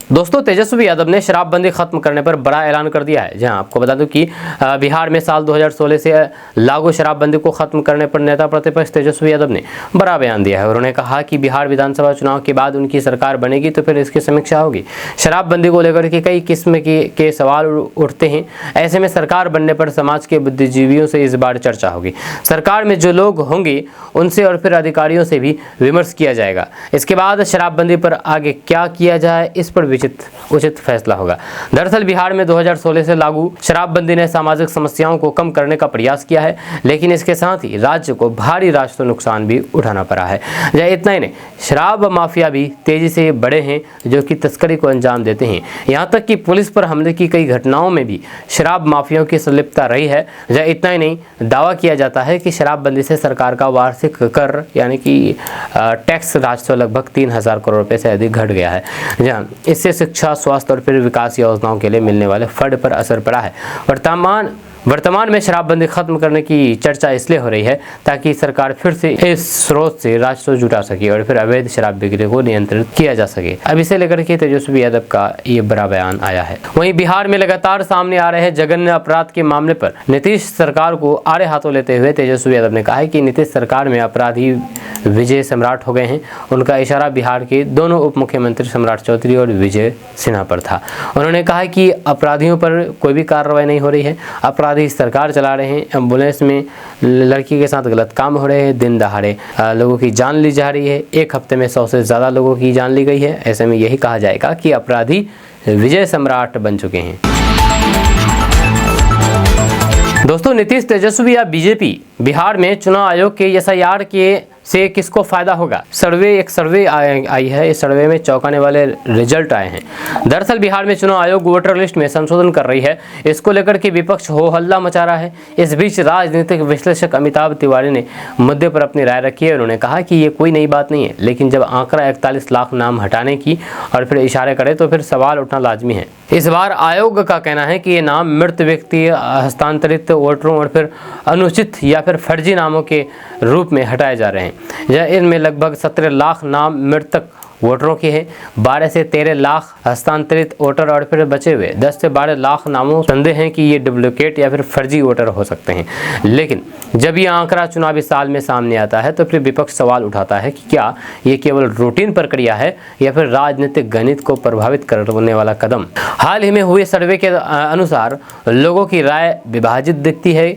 Speaker 1: दोस्तों, तेजस्वी यादव ने शराबबंदी खत्म करने पर बड़ा ऐलान कर दिया है। जहां आपको बता दूं कि बिहार में साल 2016 से लागू शराबबंदी को खत्म करने पर नेता प्रतिपक्ष तेजस्वी यादव ने बड़ा बयान दिया है। उन्होंने कहा कि बिहार विधानसभा चुनाव के बाद उनकी सरकार बनेगी तो फिर इसकी समीक्षा होगी। शराबबंदी को लेकर के कई किस्म के सवाल उठते हैं। ऐसे में सरकार बनने पर समाज के बुद्धिजीवियों से इस बार चर्चा होगी। सरकार में जो लोग होंगे उनसे और फिर अधिकारियों से भी विमर्श किया जाएगा। इसके बाद शराबबंदी पर आगे क्या किया जाए, इस पर उचित फैसला होगा। दरअसल बिहार में 2016 से लागू शराबबंदी ने सामाजिक समस्याओं को कम करने का प्रयास किया है, लेकिन इसके साथ ही राज्य को भारी राजस्व नुकसान भी उठाना पड़ा है। या इतना ही नहीं, शराब माफिया भी तेजी से बड़े हैं जो कि तस्करी को अंजाम देते हैं। यहाँ तक कि पुलिस पर हमले की कई घटनाओं में भी शराब माफियाओं की संलिप्तता रही है। या इतना ही नहीं, दावा किया जाता है कि शराबबंदी से सरकार का वार्षिक कर यानी कि टैक्स राजस्व लगभग 3000 करोड़ रुपए से अधिक घट गया है। जहाँ इससे शिक्षा, स्वास्थ्य और फिर विकास योजनाओं के लिए मिलने वाले फंड पर असर पड़ा है। वर्तमान में शराबबंदी खत्म करने की चर्चा इसलिए हो रही है ताकि सरकार फिर से इस स्रोत से राजस्व जुटा सके और फिर अवैध शराब बिक्री को नियंत्रित किया जा सके। अब इसे लेकर के तेजस्वी यादव का ये बड़ा बयान आया है। वहीं बिहार में लगातार सामने आ रहे जघन्य अपराध के मामले पर नीतीश सरकार को आड़े हाथों लेते हुए तेजस्वी यादव ने कहा है कि नीतीश सरकार में अपराधी विजय सम्राट हो गए हैं। उनका इशारा बिहार के दोनों उप मुख्यमंत्री सम्राट चौधरी और विजय सिन्हा पर था। उन्होंने कहा कि अपराधियों पर कोई भी कार्रवाई नहीं हो रही है, अपराधी सरकार चला रहे हैं। एम्बुलेंस में लड़की के साथ गलत काम हो रहे हैं, दिन दहाड़े लोगों की जान ली जा रही है। एक हफ्ते में 100 से ज़्यादा लोगों की जान ली गई है। ऐसे में यही कहा जाएगा कि अपराधी विजय सम्राट बन चुके हैं। दोस्तों, नीतीश, तेजस्वी या बीजेपी, बिहार में चुनाव आयोग के SIR के से किसको फायदा होगा? एक सर्वे आई है। इस सर्वे में चौंकाने वाले रिजल्ट आए हैं। दरअसल बिहार में चुनाव आयोग वोटर लिस्ट में संशोधन कर रही है। इसको लेकर के विपक्ष हो हल्ला मचा रहा है। इस बीच राजनीतिक विश्लेषक अमिताभ तिवारी ने मुद्दे पर अपनी राय रखी है। उन्होंने कहा कि ये कोई नई बात नहीं है, लेकिन जब आंकड़ा 41 लाख नाम हटाने की और फिर इशारे करे तो फिर सवाल उठना लाजमी है। इस बार आयोग का कहना है कि ये नाम मृत व्यक्ति, हस्तांतरित वोटरों और फिर अनुचित या फिर फर्जी नामों के रूप में हटाए जा रहे हैं। इनमें लगभग 17 लाख नाम मृतक वोटरों के हैं, 12 से 13 लाख हस्तांतरित वोटर और फिर बचे हुए 10 से 12 लाख नामों संदेह है कि ये डुप्लीकेट या फिर फर्जी वोटर हो सकते हैं। लेकिन जब ये आंकड़ा चुनावी साल में सामने आता है तो फिर विपक्ष सवाल उठाता है कि क्या ये केवल रूटीन प्रक्रिया है या फिर राजनीतिक गणित को प्रभावित करने वाला कदम। हाल ही में हुए सर्वे के अनुसार लोगों की राय विभाजित दिखती है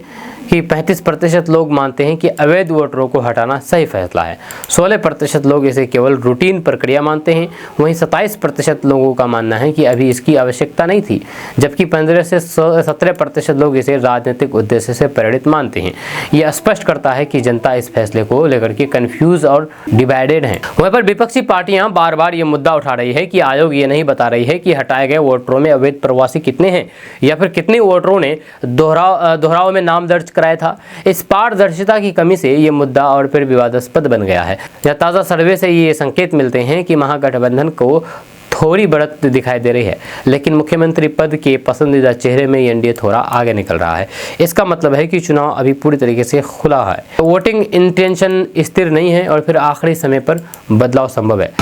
Speaker 1: कि 35% लोग मानते हैं कि अवैध वोटरों को हटाना सही फैसला है। 16% लोग इसे केवल रूटीन प्रक्रिया मानते हैं। वहीं 27% लोगों का मानना है कि अभी इसकी आवश्यकता नहीं थी, जबकि 15 से 17% लोग इसे राजनीतिक उद्देश्य से प्रेरित मानते हैं। यह स्पष्ट करता है कि जनता इस फैसले को लेकर के कंफ्यूज और डिवाइडेड है। वहीं पर विपक्षी पार्टियां बार बार ये मुद्दा उठा रही है कि आयोग ये नहीं बता रही है कि हटाए गए वोटरों में अवैध प्रवासी कितने हैं या फिर कितने वोटरों ने दोहराव में नाम दर्ज कराया था। इस पारदर्शिता की कमी से ये मुद्दा और फिर विवादास्पद बन गया है। ताज़ा सर्वे से ये संकेत मिलते हैं कि महागठबंधन को थोड़ी बढ़त दिखाई दे रही है, लेकिन मुख्यमंत्री पद के पसंदीदा चेहरे में एनडीए थोड़ा आगे निकल रहा है। इसका मतलब है कि चुनाव अभी पूरी तरीके से खुला है। वोटिंग इंटेंशन स्थिर नहीं है और फिर आखिरी समय पर बदलाव संभव है।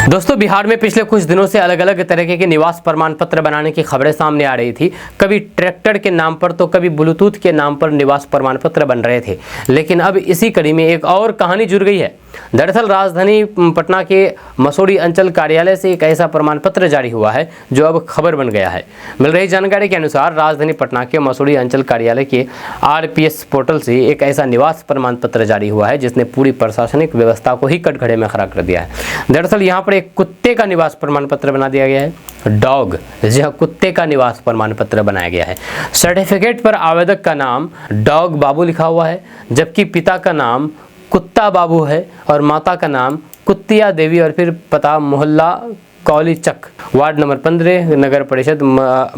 Speaker 1: दोस्तों, बिहार में पिछले कुछ दिनों से अलग अलग तरीके के निवास प्रमाण पत्र बनाने की खबरें सामने आ रही थी। कभी ट्रैक्टर के नाम पर तो कभी ब्लूटूथ के नाम पर निवास प्रमाण पत्र बन रहे थे, लेकिन अब इसी कड़ी में एक और कहानी जुड़ गई है। दरअसल राजधानी पटना के मसूरी अंचल कार्यालय से एक ऐसा प्रमाण पत्र जारी हुआ है जो अब खबर बन गया है। मिल रही जानकारी के अनुसार राजधानी पटना के मसूरी अंचल कार्यालय के RPS पोर्टल से एक ऐसा निवास प्रमाण पत्र जारी हुआ है जिसने पूरी प्रशासनिक व्यवस्था को ही कटघरे में खड़ा कर दिया है। दरअसल यहाँ पर एक कुत्ते का निवास प्रमाण पत्र बना दिया गया है। डॉग, जहाँ कुत्ते का निवास प्रमाण पत्र बनाया गया है। सर्टिफिकेट पर आवेदक का नाम डॉग बाबू लिखा हुआ है, जबकि पिता का नाम कुत्ता बाबू है और माता का नाम कुत्तिया देवी और फिर पता मोहल्ला कौली चक, वार्ड नंबर 15, नगर परिषद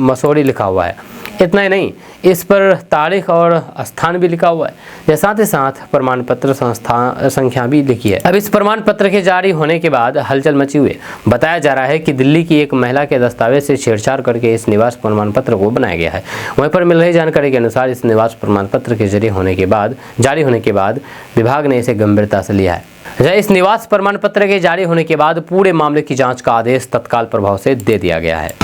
Speaker 1: मसूरी लिखा हुआ है। इतना ही नहीं, इस पर तारीख और स्थान भी लिखा हुआ है। साथ ही साथ प्रमाण पत्र संख्या भी लिखी है। अब इस प्रमाण पत्र के जारी होने के बाद हलचल मची हुई है। बताया जा रहा है कि दिल्ली की एक महिला के दस्तावेज से छेड़छाड़ करके इस निवास प्रमाण पत्र को बनाया गया है। वहीं पर मिल रही जानकारी के अनुसार इस निवास प्रमाण पत्र के जारी होने के बाद विभाग ने इसे गंभीरता से लिया है। इस निवास प्रमाण पत्र के जारी होने के बाद पूरे मामले की जांच का आदेश तत्काल प्रभाव से दे दिया गया है।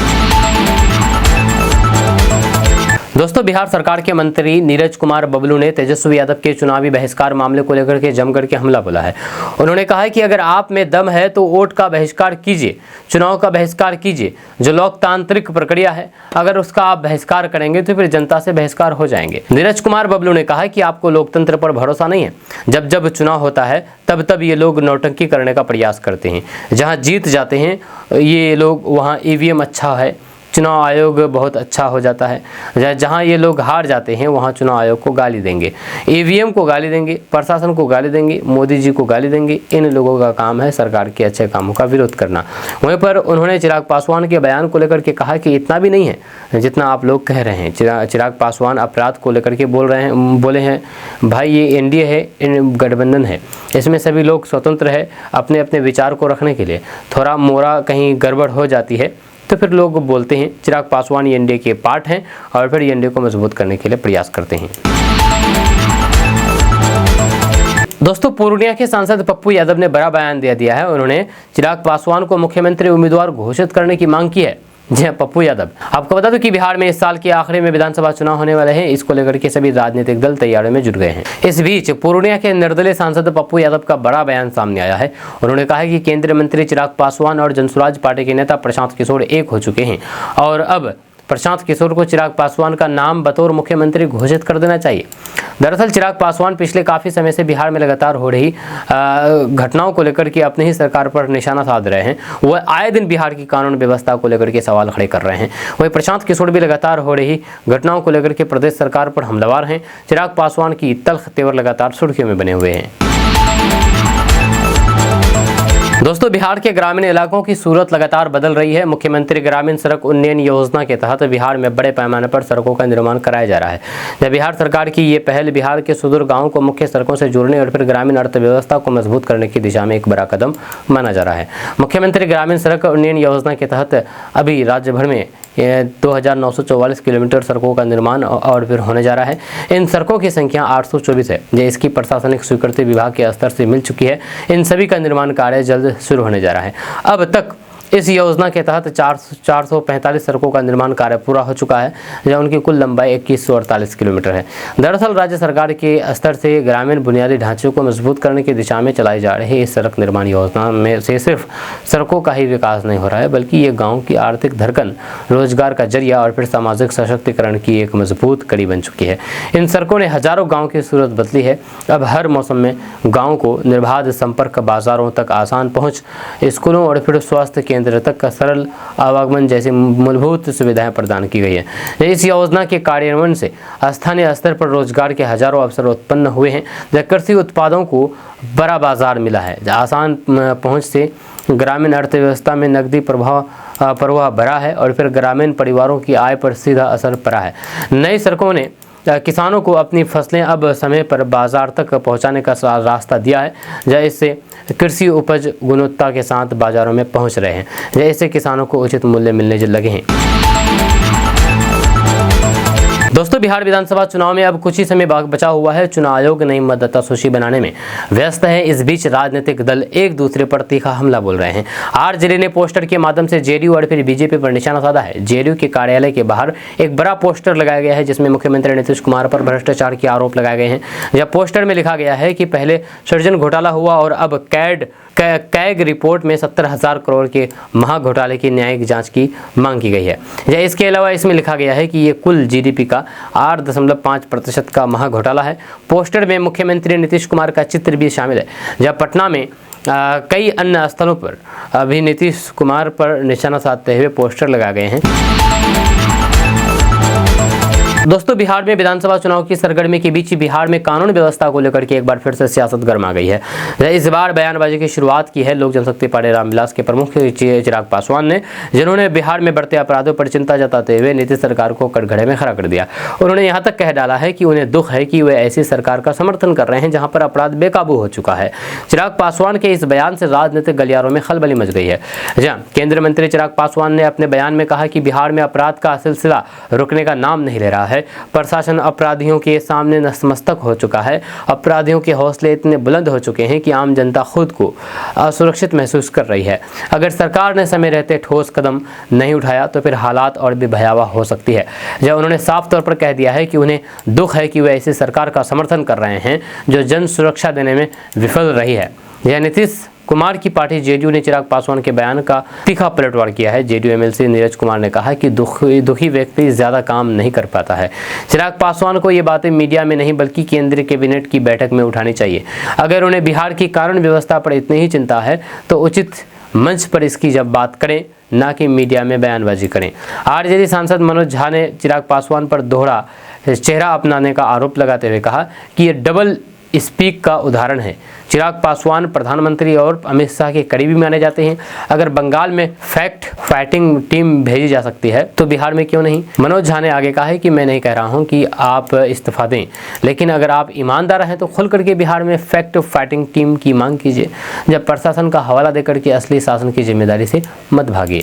Speaker 1: दोस्तों, बिहार सरकार के मंत्री नीरज कुमार बबलू ने तेजस्वी यादव के चुनावी बहिष्कार मामले को लेकर के जमकर के हमला बोला है। उन्होंने कहा है कि अगर आप में दम है तो वोट का बहिष्कार कीजिए, चुनाव का बहिष्कार कीजिए, जो लोकतांत्रिक प्रक्रिया है। अगर उसका आप बहिष्कार करेंगे तो फिर जनता से बहिष्कार हो जाएंगे। नीरज कुमार बबलू ने कहा कि आपको लोकतंत्र पर भरोसा नहीं है। जब जब चुनाव होता है तब ये लोग नौटंकी करने का प्रयास करते हैं। जहाँ जीत जाते हैं ये लोग वहाँ EVM अच्छा है, चुनाव आयोग बहुत अच्छा हो जाता है। जहाँ ये लोग हार जाते हैं वहाँ चुनाव आयोग को गाली देंगे, EVM को गाली देंगे, प्रशासन को गाली देंगे, मोदी जी को गाली देंगे। इन लोगों का काम है सरकार के अच्छे कामों का विरोध करना। वहीं पर उन्होंने चिराग पासवान के बयान को लेकर के कहा कि इतना भी नहीं है जितना आप लोग कह रहे हैं। चिराग पासवान अपराध को लेकर के बोले हैं भाई ये NDA है, गठबंधन है, इसमें सभी लोग स्वतंत्र है अपने अपने विचार को रखने के लिए। थोड़ा मोरा कहीं गड़बड़ हो जाती है तो फिर लोग बोलते हैं चिराग पासवान NDA के पार्ट हैं और फिर NDA को मजबूत करने के लिए प्रयास करते हैं। दोस्तों, पूर्णिया के सांसद पप्पू यादव ने बड़ा बयान दे दिया है। उन्होंने चिराग पासवान को मुख्यमंत्री उम्मीदवार घोषित करने की मांग की है। जी हाँ, पप्पू यादव। आपको बता दूं कि बिहार में इस साल के आखिरी में विधानसभा चुनाव होने वाले हैं। इसको लेकर के सभी राजनीतिक दल तैयारी में जुट गए हैं। इस बीच पूर्णिया के निर्दलीय सांसद पप्पू यादव का बड़ा बयान सामने आया है। उन्होंने कहा है कि केंद्रीय मंत्री चिराग पासवान और जनसुराज पार्टी के नेता प्रशांत किशोर एक हो चुके हैं और अब प्रशांत किशोर को चिराग पासवान का नाम बतौर मुख्यमंत्री घोषित कर देना चाहिए। दरअसल चिराग पासवान पिछले काफ़ी समय से बिहार में लगातार हो रही घटनाओं को लेकर के अपनी ही सरकार पर निशाना साध रहे हैं। वह आए दिन बिहार की कानून व्यवस्था को लेकर के सवाल खड़े कर रहे हैं। वहीं प्रशांत किशोर भी लगातार हो रही घटनाओं को लेकर के प्रदेश सरकार पर हमलावर हैं। चिराग पासवान की तल्ख तेवर लगातार सुर्खियों में बने हुए हैं। दोस्तों, बिहार के ग्रामीण इलाकों की सूरत लगातार बदल रही है। मुख्यमंत्री ग्रामीण सड़क उन्नयन योजना के तहत बिहार में बड़े पैमाने पर सड़कों का निर्माण कराया जा रहा है। जब बिहार सरकार की ये पहल बिहार के सुदूर गांवों को मुख्य सड़कों से जोड़ने और फिर ग्रामीण अर्थव्यवस्था को मजबूत करने की दिशा में एक बड़ा कदम माना जा रहा है। मुख्यमंत्री ग्रामीण सड़क उन्नयन योजना के तहत अभी राज्य भर में 2944 किलोमीटर सड़कों का निर्माण और फिर होने जा रहा है। इन सड़कों की संख्या 824 है, जो इसकी प्रशासनिक स्वीकृति विभाग के स्तर से मिल चुकी है। इन सभी का निर्माण कार्य जल्द शुरू होने जा रहा है। अब तक इस योजना के तहत 445 सड़कों का निर्माण कार्य पूरा हो चुका है, जहाँ उनकी कुल लंबाई 2148 किलोमीटर है। दरअसल राज्य सरकार के स्तर से ग्रामीण बुनियादी ढांचे को मजबूत करने की दिशा में चलाई जा रही इस सड़क निर्माण योजना में से सिर्फ सड़कों का ही विकास नहीं हो रहा है, बल्कि ये गाँव की आर्थिक धड़कन, रोजगार का जरिया और फिर सामाजिक सशक्तिकरण की एक मजबूत कड़ी बन चुकी है। इन सड़कों ने हजारों गाँव की सूरत बदली है। अब हर मौसम में गाँव को निर्बाध संपर्क, बाजारों तक आसान पहुँच, स्कूलों और फिर स्वास्थ्य केंद्र तक का सरल आवागमन जैसी मूलभूत सुविधाएं प्रदान की गई है। इस योजना के कार्यान्वयन से स्थानीय स्तर पर रोजगार के हजारों अवसर उत्पन्न हुए हैं। कृषि उत्पादों को बड़ा बाजार मिला है। आसान पहुंच से ग्रामीण अर्थव्यवस्था में नकदी प्रवाह बढ़ा है और फिर ग्रामीण परिवारों की आय पर सीधा असर पड़ा है। नई सड़कों ने किसानों को अपनी फसलें अब समय पर बाजार तक पहुंचाने का रास्ता दिया है, जैसे कृषि उपज गुणवत्ता के साथ बाजारों में पहुंच रहे हैं, जैसे किसानों को उचित मूल्य मिलने लगे हैं। दोस्तों, बिहार विधानसभा चुनाव में अब कुछ ही समय बचा हुआ है। चुनाव आयोग नई मतदाता सूची बनाने में व्यस्त है। इस बीच राजनीतिक दल एक दूसरे पर तीखा हमला बोल रहे हैं। आरजेडी ने पोस्टर के माध्यम से जेडीयू और फिर बीजेपी पर निशाना साधा है। जेडीयू के कार्यालय के बाहर एक बड़ा पोस्टर लगाया गया है जिसमें मुख्यमंत्री नीतीश कुमार पर भ्रष्टाचार के आरोप लगाए गए हैं। जब पोस्टर में लिखा गया है कि पहले सृजन घोटाला हुआ और अब कैग रिपोर्ट में 70,000 करोड़ के महा घोटाले की न्यायिक जांच की मांग की गई है। इसके अलावा इसमें लिखा गया है कि ये कुल जीडीपी का 8.5% का महा घोटाला है। पोस्टर में मुख्यमंत्री नीतीश कुमार का चित्र भी शामिल है। जब पटना में कई अन्य स्थलों पर अभी नीतीश कुमार पर निशाना साधते हुए पोस्टर लगाए गए हैं। दोस्तों, बिहार में विधानसभा चुनाव की सरगर्मी के बीच बिहार में कानून व्यवस्था को लेकर के एक बार फिर से सियासत गर्मा गई है। इस बार बयानबाजी की शुरुआत की है लोक जनशक्ति पार्टी रामविलास के प्रमुख चिराग पासवान ने, जिन्होंने बिहार में बढ़ते अपराधों पर चिंता जताते हुए नीतीश सरकार को कटघरे में खड़ा कर दिया। उन्होंने यहाँ तक कह डाला है कि उन्हें दुख है कि वे ऐसी सरकार का समर्थन कर रहे हैं जहाँ पर अपराध बेकाबू हो चुका है। चिराग पासवान के इस बयान से राजनीतिक गलियारों में खलबली मच गई है। केंद्रीय मंत्री चिराग पासवान ने अपने बयान में कहा कि बिहार में अपराध का सिलसिला रुकने का नाम नहीं ले रहा है। प्रशासन अपराधियों के सामने नतमस्तक हो चुका है। अपराधियों के हौसले इतने बुलंद हो चुके हैं कि आम जनता खुद को असुरक्षित महसूस कर रही है। अगर सरकार ने समय रहते ठोस कदम नहीं उठाया तो फिर हालात और भी भयावह हो सकती है। जब उन्होंने साफ तौर पर कह दिया है कि उन्हें दुख है कि वे ऐसी सरकार का समर्थन कर रहे हैं जो जन सुरक्षा देने में विफल रही है। यह नीतीश कुमार की पार्टी जेडीयू ने चिराग पासवान के बयान का तीखा पलटवार किया है। जेडीयू एमएलसी नीरज कुमार ने कहा कि दुखी व्यक्ति ज्यादा काम नहीं कर पाता है। चिराग पासवान को ये बातें मीडिया में नहीं बल्कि केंद्रीय कैबिनेट की बैठक में उठानी चाहिए। अगर उन्हें बिहार की कानून व्यवस्था पर इतनी ही चिंता है तो उचित मंच पर इसकी जब बात करें, ना कि मीडिया में बयानबाजी करें। आरजेडी सांसद मनोज झा ने चिराग पासवान पर दोहरा चेहरा अपनाने का आरोप लगाते हुए कहा कि ये डबल स्पीक का उदाहरण है। चिराग पासवान प्रधानमंत्री और अमित शाह के करीबी माने जाते हैं। अगर बंगाल में फैक्ट फाइटिंग टीम भेजी जा सकती है तो बिहार में क्यों नहीं। मनोज झा ने आगे कहा है कि मैं नहीं कह रहा हूं कि आप इस्तीफा दें, लेकिन अगर आप ईमानदार हैं तो खुल करके बिहार में फैक्ट फाइटिंग टीम की मांग कीजिए। जब प्रशासन का हवाला देकर के असली शासन की जिम्मेदारी से मत भागिए।